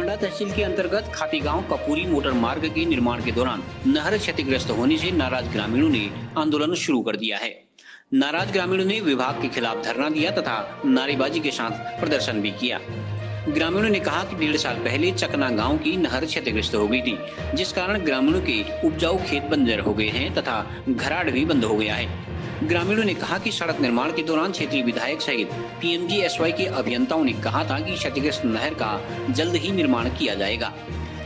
बांडा तहसील के अंतर्गत खाती गांव कपूरी मोटर मार्ग के निर्माण के दौरान नहर क्षतिग्रस्त होने से नाराज ग्रामीणों ने आंदोलन शुरू कर दिया है। नाराज ग्रामीणों ने विभाग के खिलाफ धरना दिया तथा नारेबाजी के साथ प्रदर्शन भी किया। ग्रामीणों ने कहा कि 1.5 साल पहले चकना गांव की नहर क्षतिग्रस्त हो गई थी, जिस कारण ग्रामीणों के उपजाऊ खेत बंजर हो गए हैं तथा घराट भी बंद हो गया है। ग्रामीणों ने कहा कि सड़क निर्माण के दौरान क्षेत्रीय विधायक सहित PMGSY के अभियंताओं ने कहा था कि क्षतिग्रस्त नहर का जल्द ही निर्माण किया जाएगा,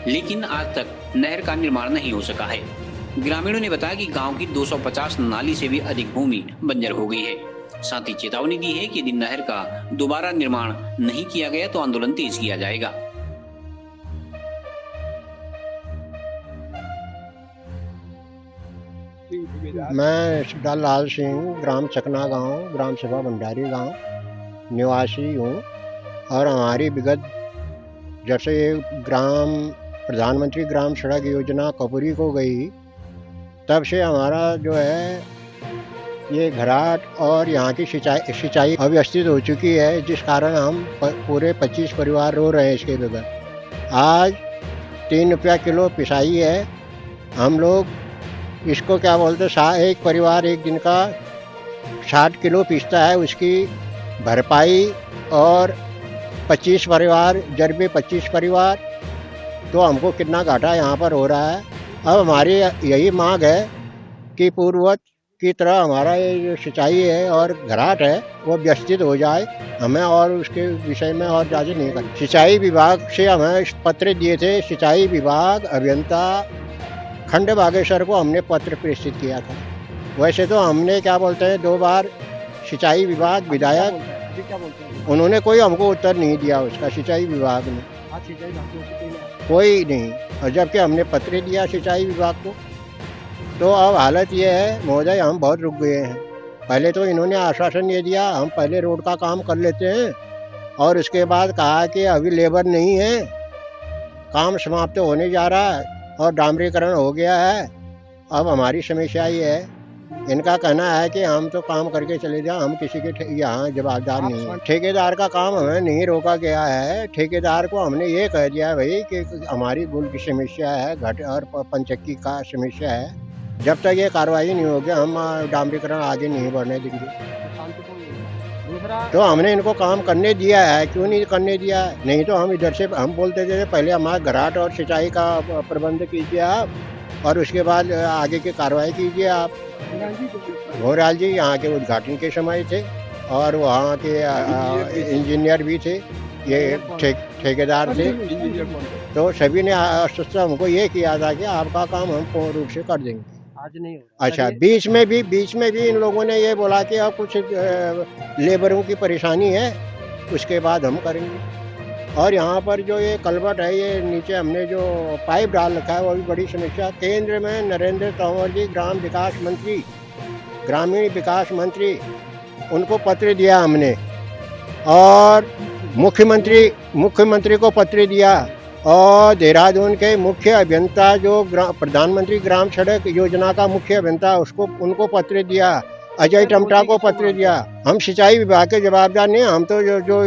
लेकिन आज तक नहर का निर्माण नहीं हो सका है। ग्रामीणों ने बताया कि गांव की 250 नाली से भी अधिक भूमि बंजर हो गई है। साथ ही चेतावनी दी है कि यदि नहर का दोबारा निर्माण नहीं किया गया तो आंदोलन तेज किया जाएगा। मैं सिद्धार्थ लाल सिंह ग्राम चकना गांव, ग्राम सभा भंडारी गांव निवासी हूं। और हमारी विगत जैसे ग्राम प्रधानमंत्री ग्राम सड़क योजना कपूरी को गई, तब से हमारा जो है ये घराट और यहाँ की सिंचाई अव्यवस्थित हो चुकी है, जिस कारण हम पूरे 25 परिवार रो रहे हैं इसके बगैर। आज 3 रुपया किलो पिसाई है। हम लोग इसको क्या बोलते हैं, एक परिवार एक दिन का 60 किलो पीसता है, उसकी भरपाई। और 25 परिवार जरबे 25 परिवार, तो हमको कितना घाटा यहाँ पर हो रहा है। अब हमारी यही मांग है कि पूर्ववत की तरह हमारा ये जो सिंचाई है और घराट है वो व्यवस्थित हो जाए। हमें और उसके विषय में और ज़्यादा नहीं कर। सिंचाई विभाग से हमें पत्र दिए थे। सिंचाई विभाग अभियंता खंड बागेश्वर को हमने पत्र प्रेषित किया था। वैसे तो हमने क्या बोलते हैं 2 बार सिंचाई विभाग विधायक, उन्होंने कोई हमको उत्तर नहीं दिया उसका। सिंचाई विभाग ने कोई नहीं, और जबकि हमने पत्र दिया सिंचाई विभाग को। तो अब हालत ये है महोदय, हम बहुत रुक गए हैं। पहले तो इन्होंने आश्वासन ये दिया हम पहले रोड का काम कर लेते हैं, और उसके बाद कहा कि अभी लेबर नहीं है, काम समाप्त होने जा रहा है और डामरीकरण हो गया है। अब हमारी समस्या ये है, इनका कहना है कि हम तो काम करके चले जाएं, हम किसी के यहाँ जवाबदार नहीं है। ठेकेदार का काम हमें नहीं रोका गया है। ठेकेदार को हमने ये कह दिया भाई कि हमारी गुल की समस्या है, घट और पंचक्की का समस्या है, जब तक ये कार्रवाई नहीं होगी हम डामरीकरण आगे नहीं बढ़ने देंगे। तो हमने इनको काम करने दिया है, क्यों नहीं करने दिया है? नहीं तो हम इधर से हम बोलते थे पहले हमारा घराट और सिंचाई का प्रबंध कीजिए आप, और उसके बाद आगे की कार्रवाई कीजिए आप। घोराल जी यहाँ के उद्घाटन के समय थे, और वहाँ के इंजीनियर भी थे, ये ठेकेदार थे। तो सभी ने आश्वस्त हमको ये किया था कि आपका काम हम पूर्ण रूप से कर देंगे। आज नहीं हो रहा। अच्छा, बीच में भी इन लोगों ने ये बोला कि अब कुछ लेबरों की परेशानी है, उसके बाद हम करेंगे। और यहाँ पर जो ये कलवट है, ये नीचे हमने जो पाइप डाल रखा है वो भी बड़ी समस्या। केंद्र में नरेंद्र तोमर जी ग्रामीण विकास मंत्री, उनको पत्र दिया हमने, और मुख्यमंत्री को पत्र दिया, और देहरादून के मुख्य अभियंता जो प्रधानमंत्री ग्राम सड़क योजना का मुख्य अभियंता उनको पत्र दिया, अजय टमटा को पत्र दिया। हम सिंचाई विभाग के जवाबदार नहीं, हम तो जो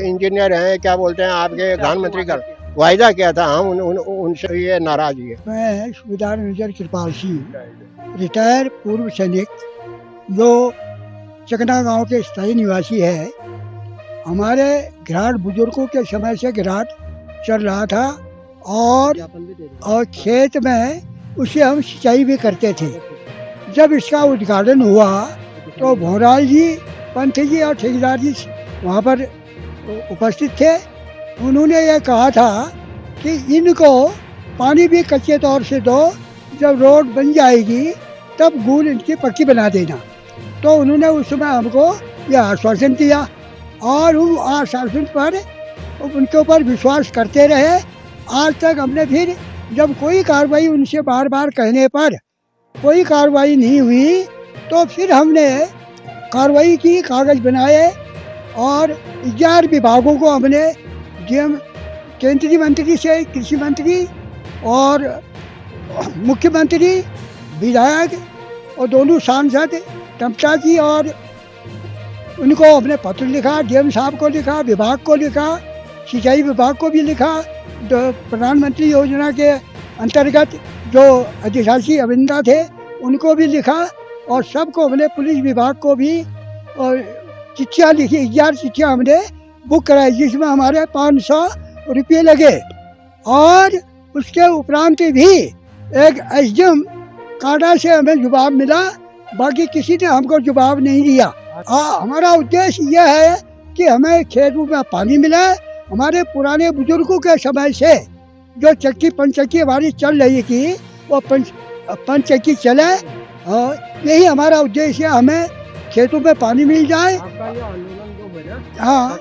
इंजीनियर हैं, क्या बोलते हैं आपके प्रधानमंत्री का वायदा किया था, हम उनसे ये नाराज है। मैं सूबेदार मेजर कृपाल सिंह, रिटायर पूर्व सैनिक, जो चकना गांव के स्थायी निवासी है। हमारे घराट बुजुर्गों के समय से घराट चल रहा था, और खेत में उसे हम सिंचाई भी करते थे। जब इसका उद्घाटन हुआ तो भोराल जी, पंथ जी और ठेकेदार जी वहाँ पर उपस्थित थे। उन्होंने ये कहा था कि इनको पानी भी कच्चे तौर से दो, जब रोड बन जाएगी तब गूल इनकी पक्की बना देना। तो उन्होंने उस समय हमको यह आश्वासन दिया, और उन आश्वासन पर उनके ऊपर विश्वास करते रहे। आज तक हमने फिर जब कोई कार्रवाई उनसे बार बार कहने पर कोई कार्रवाई नहीं हुई, तो फिर हमने कार्रवाई की, कागज़ बनाए, और 11 विभागों को हमने डीएम, केंद्रीय मंत्री से कृषि मंत्री और मुख्यमंत्री, विधायक और दोनों सांसद टमटा जी, और उनको हमने पत्र लिखा, डीएम साहब को लिखा, विभाग को लिखा, सिंचाई विभाग को भी लिखा, प्रधानमंत्री योजना के अंतर्गत जो अधिशासी अभियंता थे उनको भी लिखा, और सबको हमने पुलिस विभाग को भी और चिट्ठियाँ लिखी, 11 चिट्ठियाँ हमने बुक कराई, जिसमें हमारे 500 रुपये लगे। और उसके उपरांत भी एक एसडीएम कांडा से हमें जवाब मिला, बाकी किसी ने हमको जवाब नहीं दिया। हमारा उद्देश्य यह है कि हमें खेतों में पानी मिला। हमारे पुराने बुजुर्गों के समय से जो चक्की पंचक्की हमारी चल रही थी वो पंचक्की चले, और यही हमारा उद्देश्य है, हमें खेतों में पानी मिल जाए। हाँ,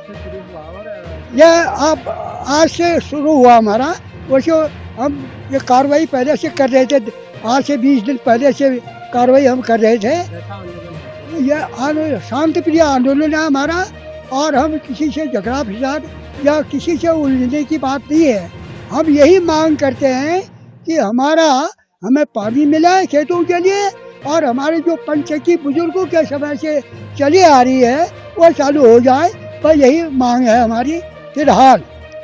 यह अब आज से शुरू हुआ हमारा। वैसे हम ये कार्रवाई पहले से कर रहे थे, आज से 20 दिन पहले से कार्रवाई हम कर रहे थे। यह शांति प्रिय आंदोलन है हमारा, और हम किसी से झगड़ा फसाद या किसी से उलझने की बात नहीं है। हम यही मांग करते हैं कि हमें पानी मिला है खेतों के लिए, और हमारे जो पंचक्की बुजुर्गों के समय से चली आ रही है वो चालू हो जाए, पर यही मांग है हमारी फिलहाल।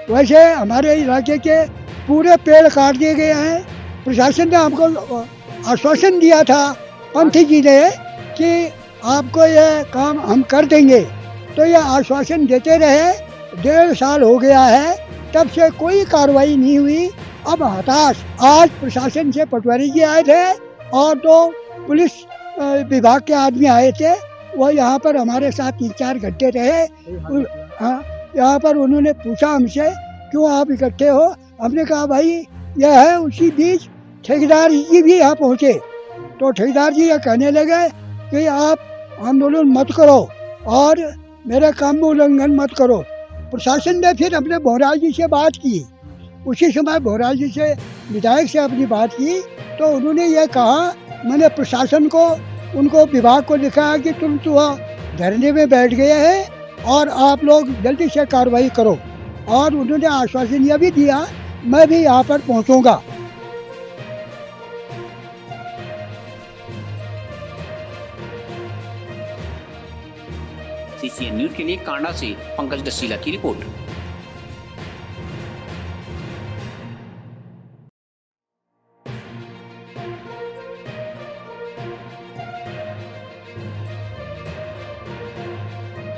वैसे हमारे इलाके के पूरे पेड़ काट दिए गए हैं। प्रशासन ने हमको आश्वासन दिया था, पंथी जी ने, कि आपको यह काम हम कर देंगे, तो यह आश्वासन देते रहे। 1.5 साल हो गया है, तब से कोई कार्रवाई नहीं हुई। अब हताश, आज प्रशासन से पटवारी जी आए थे और 2 पुलिस विभाग के आदमी आए थे, वो यहाँ पर हमारे साथ 3-4 घंटे रहे। यहाँ पर उन्होंने पूछा हमसे, क्यों आप इकट्ठे हो? हमने कहा भाई यह है। उसी बीच ठेकेदार जी भी यहाँ पहुँचे, तो ठेकेदार जी यह कहने लगे कि आप आंदोलन मत करो और मेरे काम में उल्लंघन मत करो। प्रशासन ने फिर अपने भोराल जी से बात की, उसी समय भोराल जी से विधायक से अपनी बात की, तो उन्होंने ये कहा, मैंने प्रशासन को, उनको विभाग को लिखा कि तुम तो धरने में बैठ गए हैं और आप लोग जल्दी से कार्रवाई करो। और उन्होंने आश्वासन यह भी दिया, मैं भी यहाँ पर पहुँचूँगा। सीसीएन न्यूज के लिए कांडा से पंकज दसीला की रिपोर्ट।